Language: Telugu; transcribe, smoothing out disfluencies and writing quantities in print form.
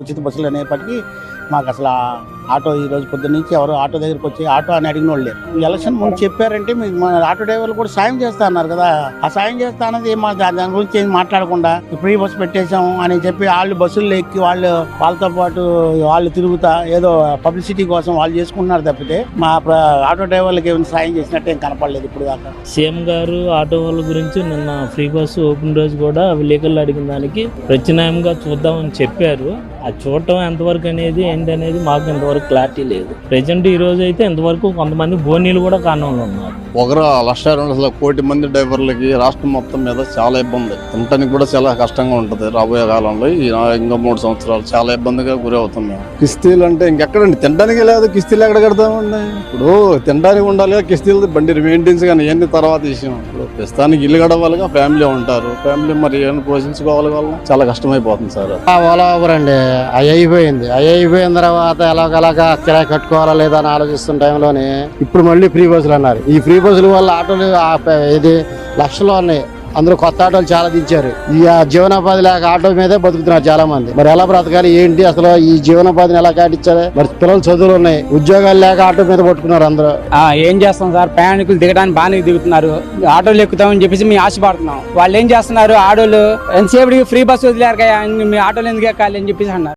ఉచిత బస్సులు అనేప్పటికీ మాకు అసలు ఆటో ఈ రోజు పొద్దున్న నుంచి ఎవరు ఆటో దగ్గరికి వచ్చి ఆటో అని అడిగిన వాళ్ళు లేరు. ఎలక్షన్ ముందు చెప్పారంటే మీకు మన ఆటో డ్రైవర్లు కూడా సాయం చేస్తా అన్నారు కదా, ఆ సాయం చేస్తా అన్నది దాని గురించి ఏం మాట్లాడకుండా ఫ్రీ బస్సు పెట్టేశాము అని చెప్పి వాళ్ళు బస్సుల్లో ఎక్కి వాళ్ళతో పాటు వాళ్ళు తిరుగుతా ఏదో పబ్లిసిటీ కోసం వాళ్ళు చేసుకుంటున్నారు తప్పితే మా ఆటో డ్రైవర్లకి ఏమైనా సాయం చేసినట్టు ఏం కనపడలేదు ఇప్పుడు దాకా. సీఎం గారు ఆటో వాళ్ళ గురించి నిన్న ఫ్రీ బస్సు ఓపెన్ రోజు కూడా విలేకరులు అడిగిన దానికి ప్రత్యామ్నాయంగా చూద్దామని చెప్పారు. అది చూడటం ఎంతవరకు అనేది ఏంటనేది మాకు ఇంతవరకు క్లారిటీ లేదు. ప్రెజెంట్ ఈ రోజు అయితే ఇంతవరకు కొంతమంది బోనీలు కూడా కారణంలో ఉన్నారు. 1,02,000 కోటి మంది డ్రైవర్లకి రాష్ట్రం మొత్తం మీద చాలా ఇబ్బంది, తినడానికి కూడా చాలా కష్టంగా ఉంటుంది. రాబోయే కాలంలో ఇంకా 3 సంవత్సరాలు చాలా ఇబ్బందిగా గురి అవుతాం మేము. కిస్తీలు అంటే ఇంకెక్కడండి, తినడానికి లేదు, కిస్తీలు ఎక్కడ కడతామండి? ఇప్పుడు తినడానికి ఉండాలి, కిస్తీలు బండి మెయింటెన్స్ కానీ ఎన్ని తర్వాత విషయం. ఇప్పుడు ప్రస్తుతానికి ఇల్లు గడవాలిగా, ఫ్యామిలీ ఉంటారు, ఫ్యామిలీ మరి ఏమైనా పోషించుకోవాలి వల్ల చాలా కష్టమైపోతుంది సార్. ఓలా ఊబర్ అండి అయిపోయిన తర్వాత ఎలాగలాగా కిరాయి కట్టుకోవాలా లేదా అని ఆలోచిస్తున్న టైంలోనే ఇప్పుడు మళ్ళీ ఫ్రీ బస్సులు అన్నారు. ఈ ఫ్రీ బస్సుల వల్ల ఆటోలు ఇది లక్షల్లో ఉన్నాయి. అందరూ కొత్త ఆటోలు చాలా దించారు. ఈ జీవనోపాధి లేక ఆటో మీదే బతుకుతున్నారు చాలా మంది. మరి ఎలా బ్రతకాలి ఏంటి, అసలు ఈ జీవనోపాధిని ఎలా కాటించాలి? మరి పిల్లలు చదువులు ఉన్నాయి, ఉద్యోగాలు లేక ఆటో మీద పట్టుకున్నారు అందరూ. ఏం చేస్తాం సార్, ప్రయాణికులు దిగడానికి బాగానే దిగుతున్నారు, ఆటోలు ఎక్కుతామని చెప్పేసి మేము ఆశపడుతున్నాం. వాళ్ళు ఏం చేస్తున్నారు, ఆటోలు ఎంతసేపటికి ఫ్రీ బస్సు వదిలేరు కదా, మీ ఆటోలు ఎందుకు ఎక్కాలి అని చెప్పేసి అన్నారు.